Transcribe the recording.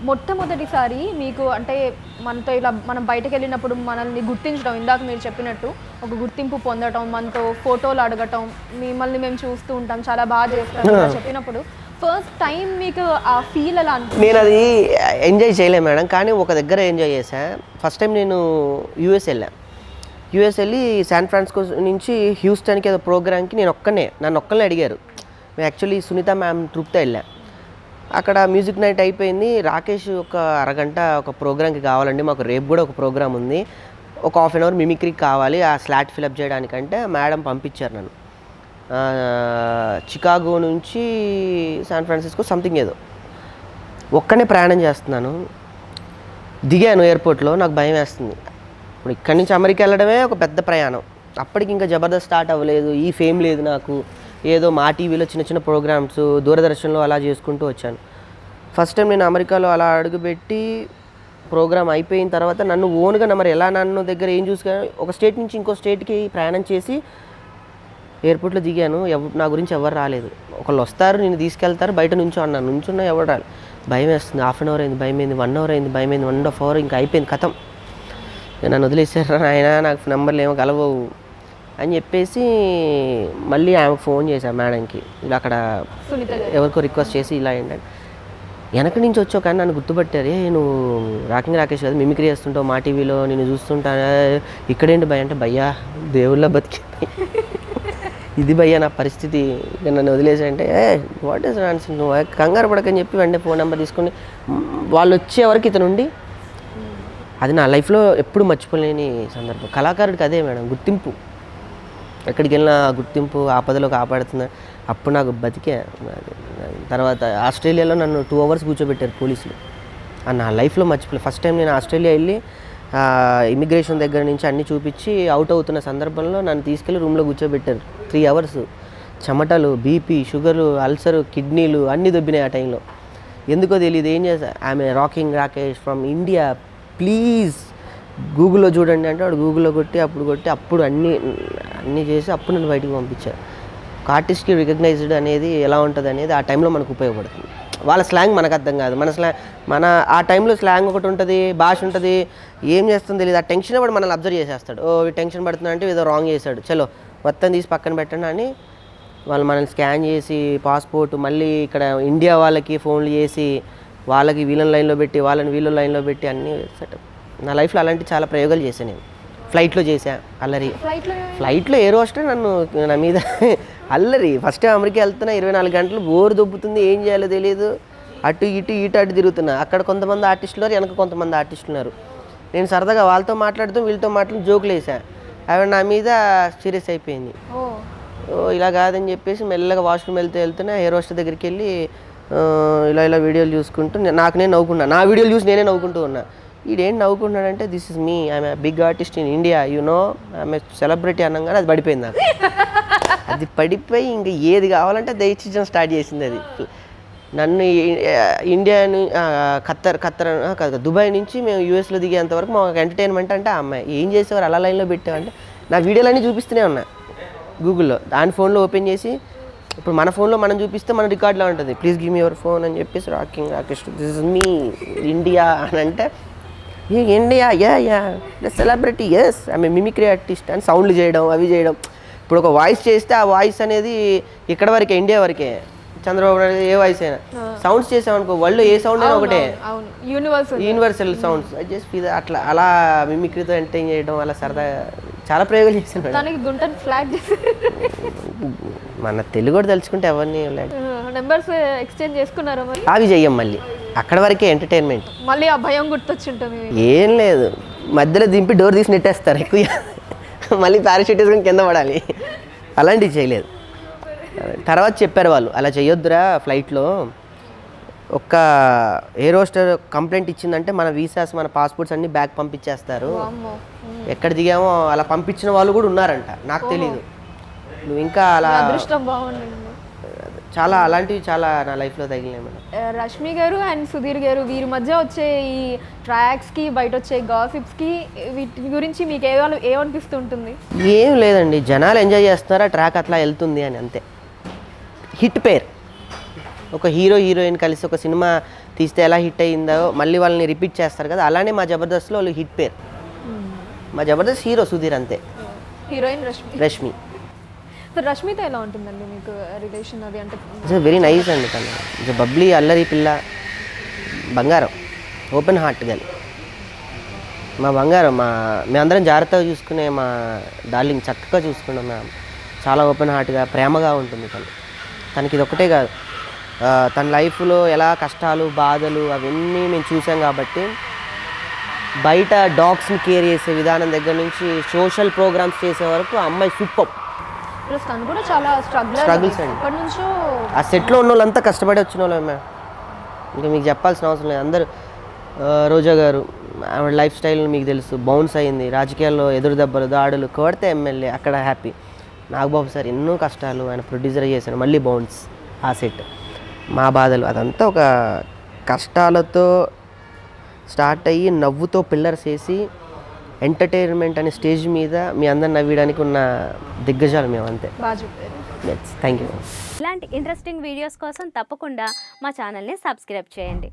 మొట్టమొదటిసారి మీకు అంటే మనతో ఇలా మనం బయటకు వెళ్ళినప్పుడు మనల్ని గుర్తించడం, ఇందాక మీరు చెప్పినట్టు ఒక గుర్తింపు పొందటం, మనతో ఫోటోలు అడగటం, మిమ్మల్ని మేము చూస్తూ ఉంటాం, చాలా బాగా చేస్తాం చెప్పినప్పుడు ఫస్ట్ టైం మీకు ఆ ఫీల్ ఎలా అనిపించింది? నేను అది ఎంజాయ్ చేయలేను మేడం, కానీ ఒక దగ్గర ఎంజాయ్ చేశాను. ఫస్ట్ టైం నేను యూఎస్ వెళ్ళి శాన్ ఫ్రాన్సిస్కో నుంచి హ్యూస్టన్కి ఏదో ప్రోగ్రామ్కి నన్ను ఒక్కనే అడిగారు. యాక్చువల్లీ సునీత మ్యామ్ ట్రూప్తో వెళ్ళా. అక్కడ మ్యూజిక్ నైట్ అయిపోయింది. రాకేష్ ఒక అరగంట ఒక ప్రోగ్రామ్కి కావాలండి, మాకు రేపు కూడా ఒక ప్రోగ్రామ్ ఉంది, ఒక హాఫ్ అన్ అవర్ మిమిక్రీకి కావాలి ఆ స్లాట్ ఫిలప్ చేయడానికంటే మేడం పంపించారు నన్ను. చికాగో నుంచి శాన్ ఫ్రాన్సిస్కో సంథింగ్ ఏదో ఒక్కనే ప్రయాణం చేస్తున్నాను. దిగాను ఎయిర్పోర్ట్లో, నాకు భయం వేస్తుంది. ఇప్పుడు ఇక్కడి నుంచి అమెరికా వెళ్ళడమే ఒక పెద్ద ప్రయాణం. అప్పటికి ఇంకా జబర్దస్త్ స్టార్ట్ అవ్వలేదు, ఈ ఫేమ్ లేదు నాకు. ఏదో మా టీవీలో చిన్న చిన్న ప్రోగ్రామ్స్, దూరదర్శన్లో అలా చేసుకుంటూ వచ్చాను. ఫస్ట్ టైం నేను అమెరికాలో అలా అడుగుపెట్టి ప్రోగ్రామ్ అయిపోయిన తర్వాత నన్ను ఓన్గా మరి ఎలా నన్ను దగ్గర ఏం చూసుకొని ఒక స్టేట్ నుంచి ఇంకో స్టేట్కి ప్రయాణం చేసి ఎయిర్పోర్ట్లో దిగాను. నా గురించి ఎవరు రాలేదు. ఒకళ్ళు వస్తారు, నేను తీసుకెళ్తారు, బయట నుంచున్నా ఎవరు రాలేదు. భయం వేస్తుంది. హాఫ్ అన్ అవర్ అయింది, భయం అయింది. 1 hour అయింది, భయం అయింది. 1.5 hours ఇంకా అయిపోయింది, కథం. నన్ను వదిలేసారు. ఆయన నాకు నెంబర్లు ఏమో కలవవు అని చెప్పేసి మళ్ళీ ఆమెకు ఫోన్ చేశాను మేడంకి. ఇలా అక్కడ ఎవరికో రిక్వెస్ట్ చేసి ఇలా ఏంటంటే వెనక నుంచి వచ్చావు కానీ నన్ను గుర్తుపట్టారు. నువ్వు రాకేష్ కదా, మిమిక్రీ చేస్తుంటావు మా టీవీలో, నేను చూస్తుంటా. ఇక్కడేంటి భయ అంటే, భయ్యా దేవుళ్ళ బతికి ఇది భయ్యా నా పరిస్థితి, ఇక నన్ను వదిలేసాయంటే వాట్ ఈస్ ఆన్సర్, నువ్వు కంగారు పడకని చెప్పి వెంటనే ఫోన్ నెంబర్ తీసుకొని వాళ్ళు వచ్చే వరకు ఇతనుండి, అది నా లైఫ్లో ఎప్పుడు మర్చిపోలేని సందర్భం. కళాకారుడికి అదే మేడం గుర్తింపు. ఎక్కడికి వెళ్ళినా గుర్తింపు, ఆపదలో కాపాడుతున్నా. అప్పుడు నాకు బతికే. తర్వాత ఆస్ట్రేలియాలో నన్ను 2 hours కూర్చోబెట్టారు పోలీసులు. నా లైఫ్లో మర్చిపోలేదు. ఫస్ట్ టైం నేను ఆస్ట్రేలియా వెళ్ళి ఇమిగ్రేషన్ దగ్గర నుంచి అన్నీ చూపించి అవుట్ అవుతున్న సందర్భంలో నన్ను తీసుకెళ్ళి రూమ్లో కూర్చోబెట్టారు 3 hours. చెమటలు, బీపీ, షుగరు, అల్సరు, కిడ్నీలు అన్నీ దొబ్బినాయి ఆ టైంలో. ఎందుకో తెలియదు. ఏం చేశా, ఆమె rocking Rakesh from India please గూగుల్లో చూడండి అంటే వాడు గూగుల్లో అప్పుడు అన్నీ చేసి అప్పుడు నన్ను బయటికి పంపించారు. ఒక ఆర్టిస్ట్కి రికగ్నైజ్డ్ అనేది ఎలా ఉంటుంది అనేది ఆ టైంలో మనకు ఉపయోగపడుతుంది. వాళ్ళ స్లాంగ్ మనకు అర్థం కాదు, మన ఆ టైంలో స్లాంగ్ ఒకటి ఉంటుంది, భాష ఉంటుంది, ఏం చేస్తుందో తెలియదు. ఆ టెన్షన్ వాడు మనల్ని అబ్జర్వ్ చేసేస్తాడు. టెన్షన్ పడుతున్నా అంటే ఏదో రాంగ్ చేశాడు, చలో మొత్తం తీసి పక్కన పెట్టండి అని వాళ్ళు మనల్ని స్కాన్ చేసి పాస్పోర్ట్ మళ్ళీ ఇక్కడ ఇండియా వాళ్ళకి ఫోన్లు చేసి వాళ్ళకి వీళ్ళని లైన్లో పెట్టి వాళ్ళని వీళ్ళ లైన్లో పెట్టి అన్నీ సెటప్. నా లైఫ్లో అలాంటి చాలా ప్రయోగాలు చేశాను. నేను ఫ్లైట్లో చేశా అల్లరి. ఫ్లైట్లో ఎయిర్ హోస్టెస్ నా మీద అల్లరి. ఫస్ట్ టైం అమెరికా వెళ్తున్నా, 24 గంటలు బోర్ దొబ్బుతుంది, ఏం చేయాలో తెలియదు. అటు అటు తిరుగుతున్నా. అక్కడ కొంతమంది ఆర్టిస్టులు ఉన్నారు, వెనక కొంతమంది ఆర్టిస్టులు ఉన్నారు. నేను సరదాగా వాళ్ళతో మాట్లాడుతూ వీళ్ళతో జోకులు వేసా. అవి నా మీద సీరియస్ అయిపోయింది. ఇలా కాదని చెప్పేసి మెల్లగా వాష్రూమ్ వెళ్తున్నా ఎయిర్ హోస్టెస్ దగ్గరికి వెళ్ళి ఇలా వీడియోలు చూసుకుంటూ నేను నవ్వుకున్నా. నా వీడియోలు చూసి నేనే నవ్వుకుంటూ ఉన్నా. ఈడేం నవ్వుకుంటున్నాడంటే this is me, I'm big artist in India, I'm celebrity అనగానే అది పడిపోయింది నాకు. అది పడిపోయి ఇంకా ఏది కావాలంటే దయచేయడం స్టార్ట్ చేసింది. అది నన్ను ఇండియా దుబాయ్ నుంచి మేము యూఎస్లో దిగేంతవరకు మాకు ఎంటర్టైన్మెంట్ అంటే ఆ అమ్మాయి. ఏం చేసేవారు అలా లైన్లో పెట్టామంటే నా వీడియోలన్నీ చూపిస్తూనే ఉన్నా గూగుల్లో. దాని ఫోన్లో ఓపెన్ చేసి ఇప్పుడు మన ఫోన్లో మనం చూపిస్తే మన రికార్డులో ఉంటుంది, please give me your phone అని చెప్పేసి Rakesh this is me India అని అంటే ఇండియా యా celebrities I mimicry artist అని సౌండ్లు చేయడం అవి చేయడం. ఇప్పుడు ఒక వాయిస్ చేస్తే ఆ వాయిస్ అనేది ఇక్కడ వరకే, ఇండియా వరకే. చంద్రబాబు నాయుడు ఏ వాయిస్ అయినా సౌండ్స్ చేసామనుకో వరల్డ్లో ఏ సౌండ్ అయినా ఒకటే, యూనివర్సల్ సౌండ్స్. జస్ట్ అట్లా అలా మిమిక్రీతో ఎంటర్టైన్ చేయడం, అలా సరదా చాలా ప్రయోగాలు చేశాను. మన తెలుగు కూడా తెలుసుకుంటే ఎవరిని నెంబర్స్ ఎక్స్చేంజ్ చేసుకున్నారా? అవి చెయ్యం, మళ్ళీ అక్కడ వరకే ఎంటర్టైన్మెంట్. మళ్ళీ ఆ భయం గుర్తొచ్చుంటుంది. ఏం లేదు, మధ్యలో దింపి డోర్ తీసి నెట్టేస్తారు ఎక్కువ, మళ్ళీ పారాషూట్ వేసుకొని కింద పడాలి. అలాంటివి చేయలేదు. తర్వాత చెప్పారు వాళ్ళు అలా చేయొద్దురా ఫ్లైట్లో, ఒక్క ఎయిర్ హోస్టెస్ కంప్లైంట్ ఇచ్చిందంటే మన వీసాస్ మన పాస్పోర్ట్స్ అన్నీ బ్యాక్ పంపించేస్తారు. ఎక్కడ దిగామో అలా పంపించిన వాళ్ళు కూడా ఉన్నారంట, నాకు తెలీదు. నువ్వు ఇంకా అలా చాలా అలాంటివి చాలా నా లైఫ్లో తగిలినాయి మేడం. రష్మి గారు అండ్ సుధీర్ గారు వీరి మధ్య వచ్చే ఈ ట్రాక్స్కి బయట వచ్చే గాసిప్స్కి వీటి గురించి మీకు ఏమనిపిస్తుంటుంది? ఏం లేదండి, జనాలు ఎంజాయ్ చేస్తున్నారా, ట్రాక్ అట్లా వెళ్తుంది అని అంతే. హిట్ పేర్, ఒక హీరో హీరోయిన్ కలిసి ఒక సినిమా తీస్తే ఎలా హిట్ అయ్యిందో మళ్ళీ వాళ్ళని రిపీట్ చేస్తారు కదా, అలానే మా జబర్దస్త్లో వాళ్ళు హిట్ పేరు. మా జబర్దస్త్ హీరో సుధీర్ అంతే, హీరోయిన్ రష్మి. సో రష్మితో ఎలా ఉంటుందండి మీకు రిలేషన్ అది? అంటే ఇట్స్ వెరీ నైస్ అండి, తను ఇట్స్ బబ్లీ, అల్లరి పిల్ల, బంగారం, ఓపెన్ హార్ట్ గర్ల్. మా బంగారం, మేమందరం జాగ్రత్తగా చూసుకునే మా డార్లింగ్, చక్కగా చూసుకున్నాం మేము. చాలా ఓపెన్ హార్ట్గా ప్రేమగా ఉంటుంది తనకి. ఇది ఒక్కటే కాదు, తన లైఫ్లో ఎలా కష్టాలు బాధలు అవన్నీ మేము చూసాం కాబట్టి, బయట డాగ్స్ని కేర్ చేసే విధానం దగ్గర నుంచి సోషల్ ప్రోగ్రామ్స్ చేసే వరకు ఆ అమ్మాయి సూపర్. ప్లస్ తను కూడా చాలా స్ట్రగుల్స్ అండి. ఎప్పటి నుంచో ఆ సెట్లో ఉన్న వాళ్ళంతా కష్టపడి వచ్చిన వాళ్ళమే, ఇంకా మీకు చెప్పాల్సిన అవసరం లేదు. అందరూ రోజా గారు ఆవిడ లైఫ్ స్టైల్ మీకు తెలుసు, బౌన్స్ అయింది, రాజకీయాల్లో ఎదురు దెబ్బలు దాడులు, కోడితే ఎమ్మెల్యే, అక్కడ హ్యాపీ. నాగబాబు సార్ ఎన్నో కష్టాలు, ఆయన ప్రొడ్యూసర్ చేశాను, మళ్ళీ బౌన్స్ ఆ సెట్. మా బాధలు అదంతా ఒక కష్టాలతో స్టార్ట్ అయ్యి నవ్వుతో పిల్లర్స్ వేసి ఎంటర్టైన్మెంట్ అనే స్టేజ్ మీద మీ అందరు నవ్వడానికి ఉన్న దిగ్గజాలు మేము, అంతే. బాగా చెప్పారు. Thank you. ఇలాంటి ఇంట్రెస్టింగ్ వీడియోస్ కోసం తప్పకుండా మా ఛానల్ని సబ్స్క్రైబ్ చేయండి.